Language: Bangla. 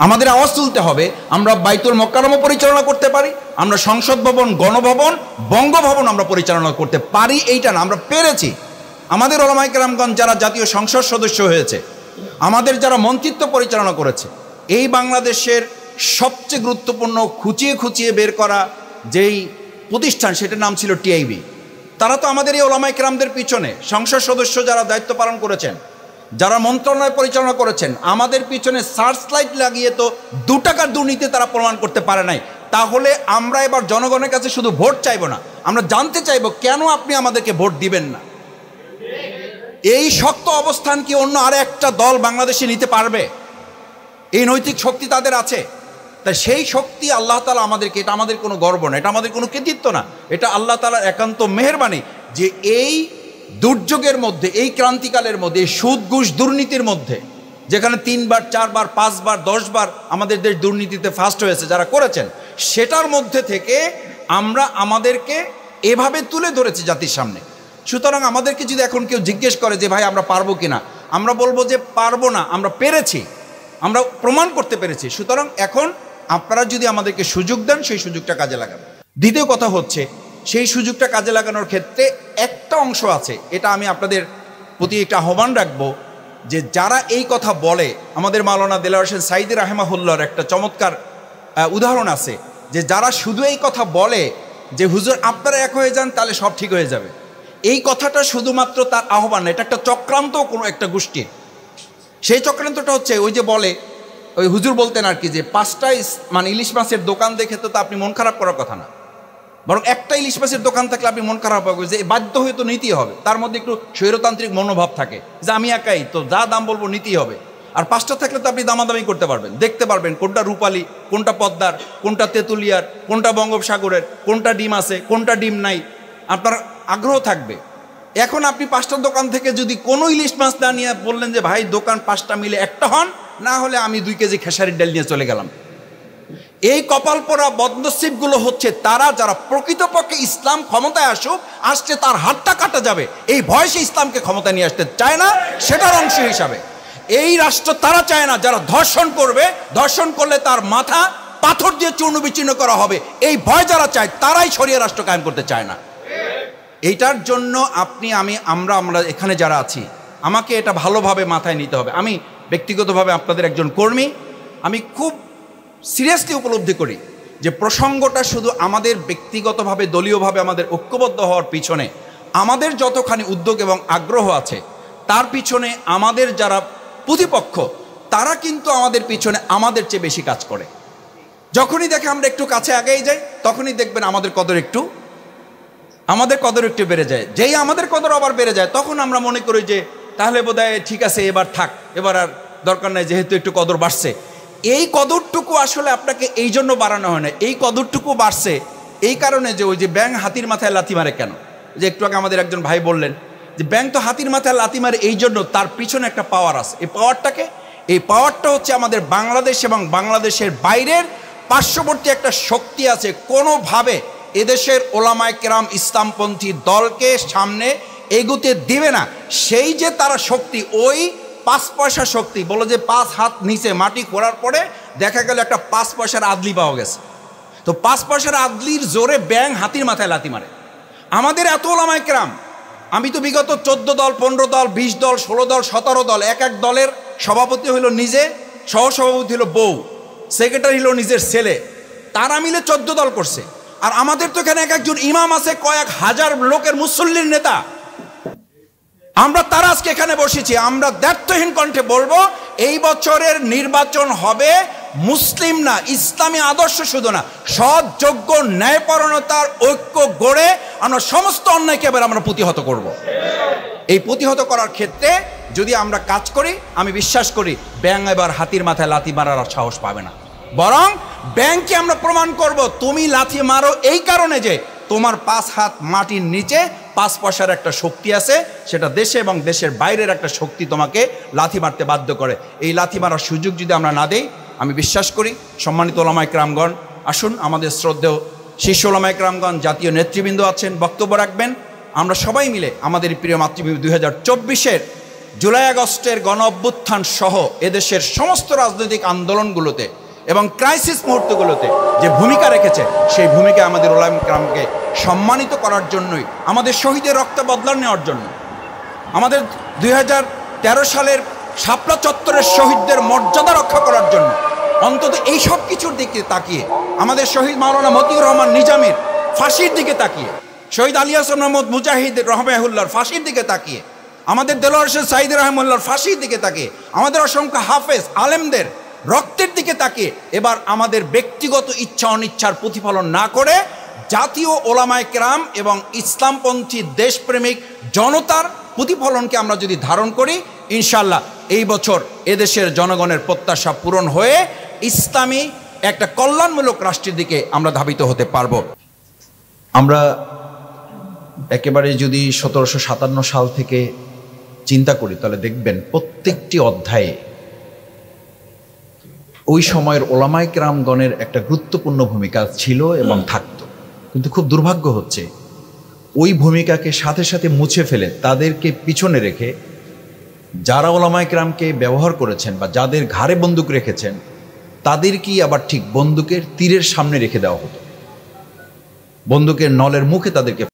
আমাদের আওয়াজ তুলতে হবে। আমরা বাইতুল মোকাররম পরিচালনা করতে পারি, আমরা সংসদ ভবন, গণভবন, বঙ্গভবন আমরা পরিচালনা করতে পারি, এইটা না, আমরা পেরেছি। আমাদের ওলামায়ে কেরামগণ যারা জাতীয় সংসদ সদস্য হয়েছে, আমাদের যারা মন্ত্রিত্ব পরিচালনা করেছে, এই বাংলাদেশের সবচেয়ে গুরুত্বপূর্ণ খুঁচিয়ে খুঁচিয়ে বের করা যেই প্রতিষ্ঠান, সেটার নাম ছিল টিআইবি। তারা তো আমাদের এই ওলামায়ে কেরামদের পিছনে, সংসদ সদস্য যারা দায়িত্ব পালন করেছেন, যারা মন্ত্রণালয় পরিচালনা করেছেন, আমাদের পিছনে সার্চ লাইট লাগিয়ে তো 2 টাকার দুর্নীতি তারা প্রমাণ করতে পারে নাই। তাহলে আমরা এবার জনগণের কাছে শুধু ভোট চাইবো না, আমরা জানতে চাইবো কেন আপনি আমাদেরকে ভোট দিবেন না। এই শক্ত অবস্থান কি অন্য আর একটা দল বাংলাদেশে নিতে পারবে? এই নৈতিক শক্তি তাদের আছে। তাই সেই শক্তি আল্লাহ তাআলা আমাদেরকে, এটা আমাদের কোনো গর্ব না, এটা আমাদের কোনো কৃতিত্ব না, এটা আল্লাহ তাআলার একান্ত মেহেরবানি যে এই দুর্যোগের মধ্যে, এই ক্রান্তিকালের মধ্যে, এই সুদ ঘুষ দুর্নীতির মধ্যে, যেখানে 3 বার 4 বার 5 বার 10 বার আমাদের দেশ দুর্নীতিতে ফার্স্ট হয়েছে যারা করেছেন, সেটার মধ্যে থেকে আমরা আমাদেরকে এভাবে তুলে ধরেছি জাতির সামনে। সুতরাং আমাদেরকে যদি এখন কেউ জিজ্ঞেস করে যে ভাই আমরা পারবো কিনা, আমরা বলবো যে পারবো না, আমরা পেরেছি, আমরা প্রমাণ করতে পেরেছি। সুতরাং এখন আপনারা যদি আমাদেরকে সুযোগ দেন, সেই সুযোগটা কাজে লাগাবেন। দ্বিতীয় কথা হচ্ছে, সেই সুযোগটা কাজে লাগানোর ক্ষেত্রে একটা অংশ আছে, এটা আমি আপনাদের প্রতি একটা আহ্বান রাখবো, যে যারা এই কথা বলে, আমাদের মাওলানা দেলোয়ার হোসেন সাঈদী রাহিমাহুল্লাহর একটা চমৎকার উদাহরণ আছে, যে যারা শুধু এই কথা বলে যে হুজুর আপনারা এক হয়ে যান তাহলে সব ঠিক হয়ে যাবে, এই কথাটা শুধুমাত্র তার আহ্বান, এটা একটা চক্রান্ত কোনো একটা গোষ্ঠীর। সেই চক্রান্তটা হচ্ছে ওই যে বলে, ওই হুজুর বলতেন আর কি, যে 5টা মানে ইলিশ মাছের দোকান দেখে তো আপনি মন খারাপ করার কথা না, বরং একটা ইলিশ মাছের দোকান থাকলে আপনি মন খারাপ হবে, যে বাধ্য হয়ে তো নিতেই হবে। তার মধ্যে একটু স্বৈরতান্ত্রিক মনোভাব থাকে যে আমি একাই তো, যা দাম বলবো নিতেই হবে। আর 5টা থাকলে তো আপনি দামাদামি করতে পারবেন, দেখতে পারবেন কোনটা রূপালী, কোনটা পদ্মার, কোনটা তেঁতুলিয়ার, কোনটা বঙ্গোপসাগরের, কোনটা ডিম আছে, কোনটা ডিম নাই, আপনার আগ্রহ থাকবে। এখন আপনি 5টা দোকান থেকে যদি কোনো ইলিশ মাছ না নিয়ে বললেন যে ভাই দোকান 5টা মিলে একটা হন, না হলে আমি 2 কেজি খেসারির ডাল নিয়ে চলে গেলাম। এই কপাল পোড়া বদনসিবগুলো হচ্ছে তারা, যারা প্রকৃতপক্ষে ইসলাম ক্ষমতায় আসছে তার হাতটা কাটা যাবে, এই ভয়ে সে ইসলামকে ক্ষমতায় নিয়ে আসতে চায় না, সেটার অংশ হিসাবে। এই রাষ্ট্র তারা চায় না যারা ধর্ষণ করবে, ধর্ষণ করলে তার মাথা পাথর দিয়ে চূর্ণ বিচূর্ণ করা হবে, এই ভয় যারা চায় তারাই শরিয়া রাষ্ট্র কায়েম করতে চায় না। এইটার জন্য আপনি, আমরা এখানে যারা আছি, আমাকে এটা ভালোভাবে মাথায় নিতে হবে। আমি ব্যক্তিগতভাবে আপনাদের একজন কর্মী, আমি খুব সিরিয়াসলি উপলব্ধি করি যে প্রসঙ্গটা শুধু আমাদের ব্যক্তিগতভাবে, দলীয়ভাবে আমাদের ঐক্যবদ্ধ হওয়ার পিছনে আমাদের যতখানি উদ্যোগ এবং আগ্রহ আছে, তার পিছনে আমাদের যারা প্রতিপক্ষ, তারা কিন্তু আমাদের পিছনে আমাদের চেয়ে বেশি কাজ করে। যখনই দেখে আমরা একটু কাছে আগেই যাই, তখনই দেখবেন আমাদের কদর একটু বেড়ে যায়। যেই আমাদের কদর আবার বেড়ে যায়, তখন আমরা মনে করি যে তাহলে বোধহয় ঠিক আছে, এবার থাক, এবার আর দরকার নাই, যেহেতু একটু কদর বাড়ছে। এই কদরটুকু আসলে আপনাকে এই জন্য বাড়ানো হয় না, এই কদরটুকু বাড়ছে এই কারণে যে ওই যে ব্যাঙ হাতির মাথায় লাথি মারে কেন, যে একটু আগে আমাদের একজন ভাই বললেন যে ব্যাঙ তো হাতির মাথায় লাথি মারে এই জন্য, তার পিছনে একটা পাওয়ার আছে। এই পাওয়ারটা হচ্ছে আমাদের বাংলাদেশ এবং বাংলাদেশের বাইরের পার্শ্ববর্তী একটা শক্তি আছে, কোনোভাবে এদেশের ওলামায়ে কেরাম ইসলামপন্থী দলকে সামনে এগুতে দিবে না। সেই যে তারা শক্তি, ওই 5 পয়সা শক্তি, বলো যে 5 হাত নিচে মাটি খোঁড়ার পরে দেখা গেল একটা 5 পয়সার আদলি পাওয়া গেছে, তো 5 পয়সার আদলির জোরে ব্যাঙ হাতির মাথায় লাথি মারে। আমাদের এত ওলামায়ে কেরাম, আমি তো বিগত 14 দল, 15 দল, 20 দল, 16 দল, 17 দল, এক দলের সভাপতি হইল নিজে, সহসভাপতি হলো বউ, সেক্রেটারি হলো নিজের ছেলে, তারা মিলে 14 দল করছে। আর আমাদের তো এখানে একজন ইমাম আছে, কয়েক হাজার লোকের মুসল্লির নেতা, আমরা তারা আজকে এখানে বসেছি। আমরা দায়িত্বহীন কণ্ঠে বলবো, এই বছরের নির্বাচন হবে মুসলিম না, ইসলামী আদর্শ শুধু না, সৎ, যোগ্য, ন্যায়পরায়ণতার ঐক্য গড়ে আমরা সমস্ত অন্যায়কে এবার আমরা প্রতিহত করব। এই প্রতিহত করার ক্ষেত্রে যদি আমরা কাজ করি, আমি বিশ্বাস করি ব্যাঙ এবার হাতির মাথায় লাথি মারার সাহস পাবে না, বরং ব্যাঙকে আমরা প্রমাণ করব তুমি লাথি মারো এই কারণে যে তোমার 5 হাত মাটির নিচে 5 পয়সার একটা শক্তি আছে, সেটা দেশে এবং দেশের বাইরের একটা শক্তি তোমাকে লাথি মারতে বাধ্য করে। এই লাথি মারার সুযোগ যদি আমরা না দেই, আমি বিশ্বাস করি সম্মানিত ওলামায়ে কেরামগণ, আসুন আমাদের শ্রদ্ধেয় শীর্ষ ওলামায়ে কেরামগণ, জাতীয় নেতৃবৃন্দ আছেন, বক্তব্য রাখবেন। আমরা সবাই মিলে আমাদের প্রিয় মাতৃভূমি 2024-এর জুলাই আগস্টের গণ অভ্যুত্থান সহ এদেশের সমস্ত রাজনৈতিক আন্দোলনগুলোতে এবং ক্রাইসিস মুহূর্তগুলোতে যে ভূমিকা রেখেছে, সেই ভূমিকা আমাদের ওলামা কেরামকে সম্মানিত করার জন্যই, আমাদের শহীদের রক্ত বদলা নেওয়ার জন্য, আমাদের 2013 সালের শাপলা চত্বরের শহীদদের মর্যাদা রক্ষা করার জন্য, অন্তত এই সব কিছুর দিকে তাকিয়ে, আমাদের শহীদ মাওলানা মতিউর রহমান নিজামীর ফাঁসির দিকে তাকিয়ে, শহীদ আলী হাসান মোহাম্মদ মুজাহিদ রহমাহুল্লাহর ফাঁসির দিকে তাকিয়ে, আমাদের দেলোয়ার হোসেন সাঈদ রহমাহুল্লাহর ফাঁসির দিকে তাকিয়ে, আমাদের অসংখ্য হাফেজ আলেমদের রক্তের দিকে তাকিয়ে এবার আমাদের ব্যক্তিগত ইচ্ছা অনিচ্ছার প্রতিফলন না করে জাতীয় ওলামায়ে কেরাম এবং ইসলামপন্থী দেশপ্রেমিক জনতার প্রতিফলনকে আমরা যদি ধারণ করি, ইনশাআল্লাহ এই বছর এদেশের জনগণের প্রত্যাশা পূরণ হয়ে ইসলামী একটা কল্যাণমূলক রাষ্ট্রের দিকে আমরা ধাবিত হতে পারব। আমরা একেবারে যদি 1757 সাল থেকে চিন্তা করি, তাহলে দেখবেন প্রত্যেকটি অধ্যায়ে ওই সময়ের ওলামায়ে কেরামগণের একটা গুরুত্বপূর্ণ ভূমিকা ছিল এবং থাকতো। কিন্তু খুব দুর্ভাগ্য হচ্ছে, ওই ভূমিকাকে সাথে সাথে মুছে ফেলে তাদেরকে পিছনে রেখে যারা ওলামায়ে কেরামকে ব্যবহার করেছেন বা যাদের ঘাড়ে বন্দুক রেখেছেন, তাদেরকেই আবার ঠিক বন্দুকের তীরের সামনে রেখে দেওয়া হতো, বন্দুকের নলের মুখে তাদেরকে